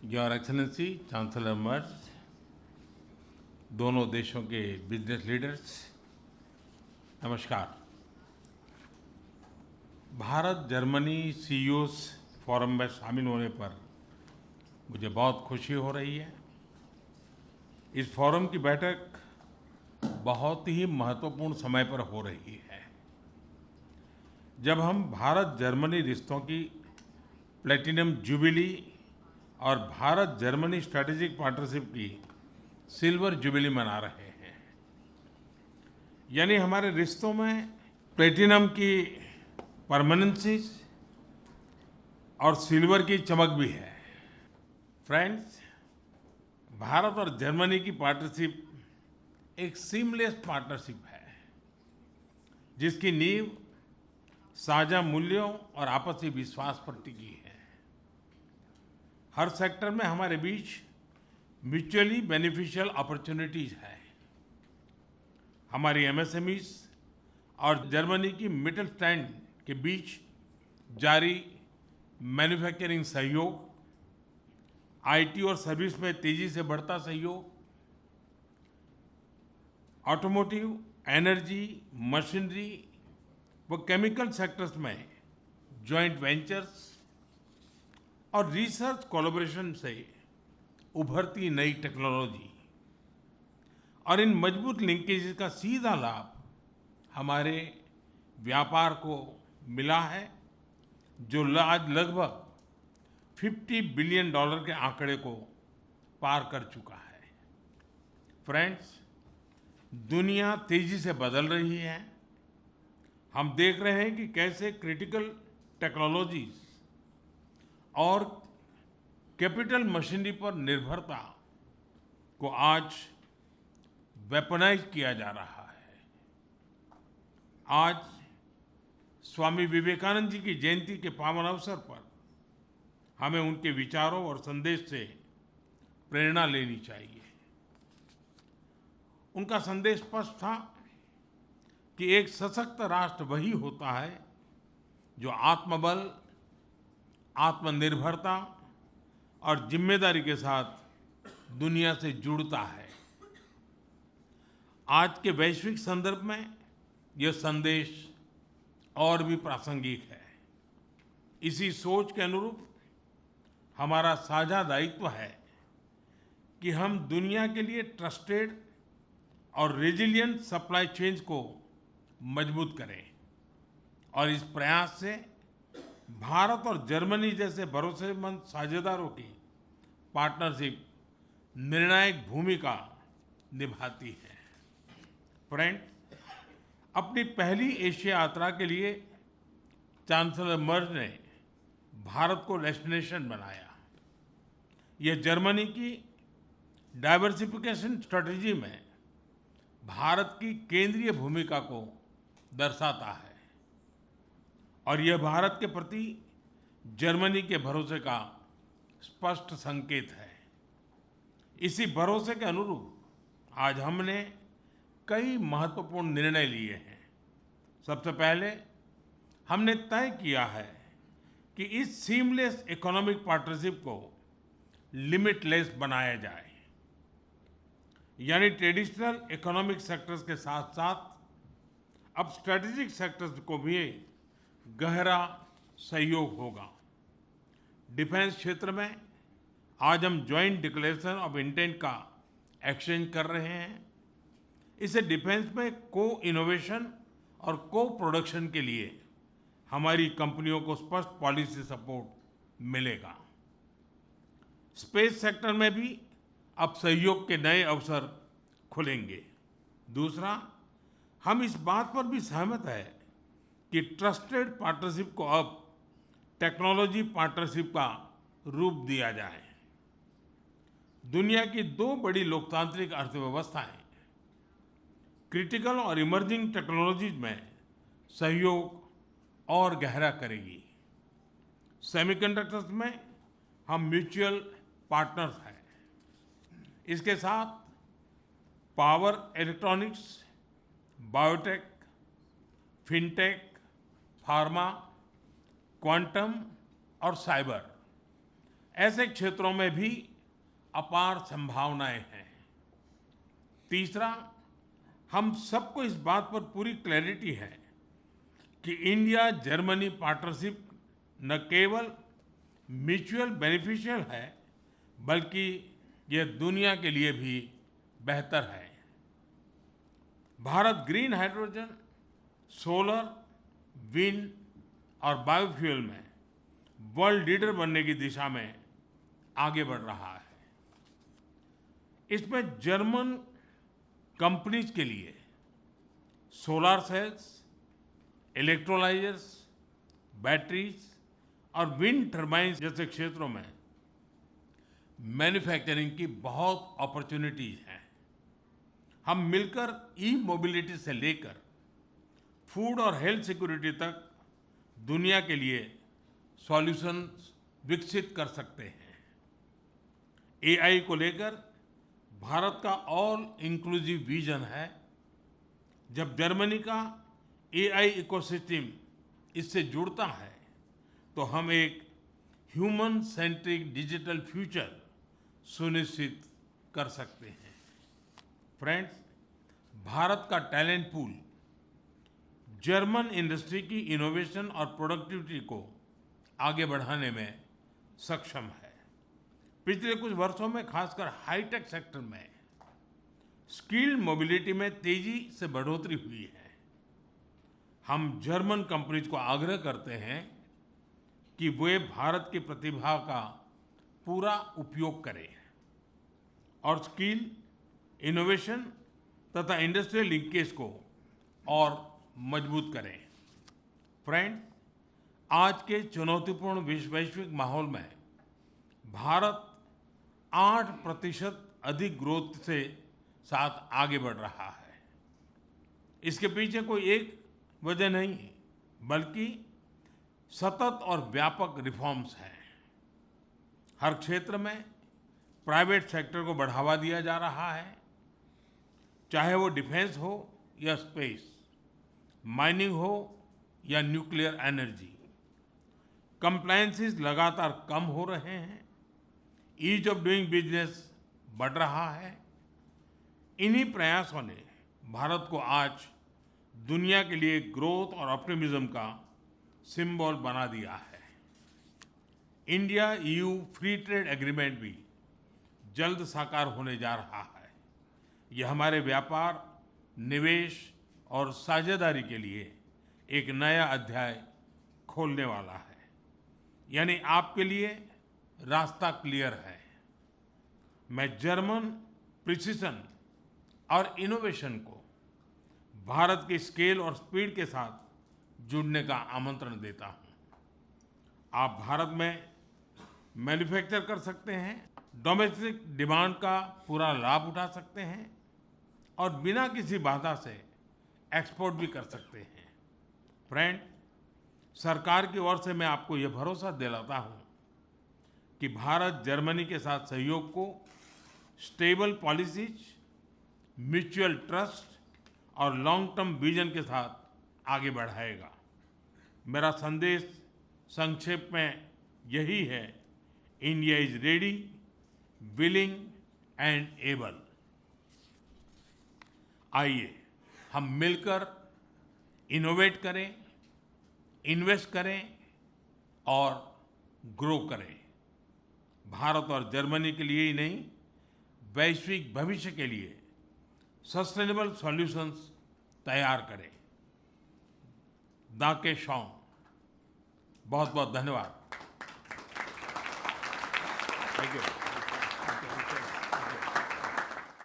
Your excellency chancellor मर्ज, दोनों देशों के बिजनेस लीडर्स, नमस्कार। भारत जर्मनी सीईओस फोरम में शामिल होने पर मुझे बहुत खुशी हो रही है। इस फोरम की बैठक बहुत ही महत्वपूर्ण समय पर हो रही है, जब हम भारत जर्मनी रिश्तों की प्लेटिनम जुबिली और भारत जर्मनी स्ट्रैटेजिक पार्टनरशिप की सिल्वर जुबिली मना रहे हैं। यानी हमारे रिश्तों में प्लेटिनम की परमानेंसी और सिल्वर की चमक भी है। फ्रेंड्स, भारत और जर्मनी की पार्टनरशिप एक सीमलेस पार्टनरशिप है, जिसकी नींव साझा मूल्यों और आपसी विश्वास पर टिकी है। हर सेक्टर में हमारे बीच म्यूचुअली बेनिफिशियल अपॉर्चुनिटीज है। हमारी एमएसएमईज और जर्मनी की मिटलस्टैंड के बीच जारी मैन्युफैक्चरिंग सहयोग, आईटी और सर्विस में तेजी से बढ़ता सहयोग, ऑटोमोटिव, एनर्जी, मशीनरी व केमिकल सेक्टर्स में जॉइंट वेंचर्स और रिसर्च कोलैबोरेशन से उभरती नई टेक्नोलॉजी और इन मजबूत लिंकेजेस का सीधा लाभ हमारे व्यापार को मिला है, जो आज लगभग $50 बिलियन के आंकड़े को पार कर चुका है। फ्रेंड्स, दुनिया तेजी से बदल रही है। हम देख रहे हैं कि कैसे क्रिटिकल टेक्नोलॉजीज और कैपिटल मशीनरी पर निर्भरता को आज वेपनाइज किया जा रहा है। आज स्वामी विवेकानंद जी की जयंती के पावन अवसर पर हमें उनके विचारों और संदेश से प्रेरणा लेनी चाहिए। उनका संदेश स्पष्ट था कि एक सशक्त राष्ट्र वही होता है जो आत्मबल, आत्मनिर्भरता और जिम्मेदारी के साथ दुनिया से जुड़ता है। आज के वैश्विक संदर्भ में यह संदेश और भी प्रासंगिक है। इसी सोच के अनुरूप हमारा साझा दायित्व है कि हम दुनिया के लिए ट्रस्टेड और रेजिलिएंट सप्लाई चेन्स को मजबूत करें और इस प्रयास से भारत और जर्मनी जैसे भरोसेमंद साझेदारों की पार्टनरशिप निर्णायक भूमिका निभाती है। फ्रेंड, अपनी पहली एशिया यात्रा के लिए चांसलर मर्ज ने भारत को डेस्टिनेशन बनाया। यह जर्मनी की डाइवर्सिफिकेशन स्ट्रेटजी में भारत की केंद्रीय भूमिका को दर्शाता है और यह भारत के प्रति जर्मनी के भरोसे का स्पष्ट संकेत है। इसी भरोसे के अनुरूप आज हमने कई महत्वपूर्ण निर्णय लिए हैं। सबसे पहले हमने तय किया है कि इस सीमलेस इकोनॉमिक पार्टनरशिप को लिमिटलेस बनाया जाए, यानी ट्रेडिशनल इकोनॉमिक सेक्टर्स के साथ साथ अब स्ट्रेटेजिक सेक्टर्स को भी गहरा सहयोग होगा। डिफेंस क्षेत्र में आज हम जॉइंट डिक्लेरेशन ऑफ इंटेंट का एक्सचेंज कर रहे हैं। इससे डिफेंस में को इनोवेशन और को प्रोडक्शन के लिए हमारी कंपनियों को स्पष्ट पॉलिसी सपोर्ट मिलेगा। स्पेस सेक्टर में भी अब सहयोग के नए अवसर खुलेंगे। दूसरा, हम इस बात पर भी सहमत है कि ट्रस्टेड पार्टनरशिप को अब टेक्नोलॉजी पार्टनरशिप का रूप दिया जाए। दुनिया की दो बड़ी लोकतांत्रिक अर्थव्यवस्थाएं क्रिटिकल और इमर्जिंग टेक्नोलॉजीज में सहयोग और गहरा करेगी। सेमीकंडक्टर्स में हम म्यूचुअल पार्टनर्स हैं। इसके साथ power electronics, biotech, fintech, pharma, quantum और साइबर ऐसे क्षेत्रों में भी अपार संभावनाएं हैं। तीसरा, हम सबको इस बात पर पूरी क्लैरिटी है कि इंडिया जर्मनी पार्टनरशिप न केवल म्यूचुअल बेनिफिशियल है, बल्कि यह दुनिया के लिए भी बेहतर है। Bharat green hydrogen, solar, wind और बायोफ्यूल में वर्ल्ड लीडर बनने की दिशा में आगे बढ़ रहा है। इसमें जर्मन कंपनीज के लिए सोलर सेल्स, इलेक्ट्रोलाइजर्स, बैटरीज और विंड टर्बाइन्स जैसे क्षेत्रों में मैन्युफैक्चरिंग की बहुत अपॉर्चुनिटीज हैं। हम मिलकर ई मोबिलिटी से लेकर फूड और हेल्थ सिक्योरिटी तक दुनिया के लिए सॉल्यूशंस विकसित कर सकते हैं। एआई को लेकर भारत का ऑल इंक्लूसिव विजन है। जब जर्मनी का एआई इकोसिस्टम इससे जुड़ता है तो हम एक ह्यूमन सेंट्रिक डिजिटल फ्यूचर सुनिश्चित कर सकते हैं। फ्रेंड्स, भारत का टैलेंट पूल जर्मन इंडस्ट्री की इनोवेशन और प्रोडक्टिविटी को आगे बढ़ाने में सक्षम है। पिछले कुछ वर्षों में खासकर हाईटेक सेक्टर में स्किल्ड मोबिलिटी में तेजी से बढ़ोतरी हुई है। हम जर्मन कंपनीज को आग्रह करते हैं कि वे भारत की प्रतिभा का पूरा उपयोग करें और स्किल, इनोवेशन तथा इंडस्ट्रियल लिंकेज को और मजबूत करें। फ्रेंड, आज के चुनौतीपूर्ण वैश्विक माहौल में भारत 8% अधिक ग्रोथ से साथ आगे बढ़ रहा है। इसके पीछे कोई एक वजह नहीं, बल्कि सतत और व्यापक रिफॉर्म्स हैं। हर क्षेत्र में प्राइवेट सेक्टर को बढ़ावा दिया जा रहा है, चाहे वो डिफेंस हो या स्पेस, माइनिंग हो या न्यूक्लियर एनर्जी। कंप्लायंसेस लगातार कम हो रहे हैं, ईज ऑफ डूइंग बिजनेस बढ़ रहा है। इन्हीं प्रयासों ने भारत को आज दुनिया के लिए ग्रोथ और ऑप्टिमिज्म का सिंबल बना दिया है। India EU free trade agreement भी जल्द साकार होने जा रहा है। यह हमारे व्यापार, निवेश और साझेदारी के लिए एक नया अध्याय खोलने वाला है। यानी आपके लिए रास्ता क्लियर है। मैं जर्मन प्रिसिशन और इनोवेशन को भारत की स्केल और स्पीड के साथ जुड़ने का आमंत्रण देता हूं। आप भारत में मैन्युफैक्चर कर सकते हैं, डोमेस्टिक डिमांड का पूरा लाभ उठा सकते हैं और बिना किसी बाधा से एक्सपोर्ट भी कर सकते हैं। फ्रेंड, सरकार की ओर से मैं आपको यह भरोसा दिलाता हूं कि भारत जर्मनी के साथ सहयोग को स्टेबल पॉलिसीज, म्यूचुअल ट्रस्ट और लॉन्ग टर्म विजन के साथ आगे बढ़ाएगा। मेरा संदेश संक्षेप में यही है: India is ready, willing and able. आइए हम मिलकर इनोवेट करें, इन्वेस्ट करें और ग्रो करें। भारत और जर्मनी के लिए ही नहीं, वैश्विक भविष्य के लिए सस्टेनेबल सॉल्यूशंस तैयार करें। दाके शॉन्ग, बहुत बहुत धन्यवाद। Thank you.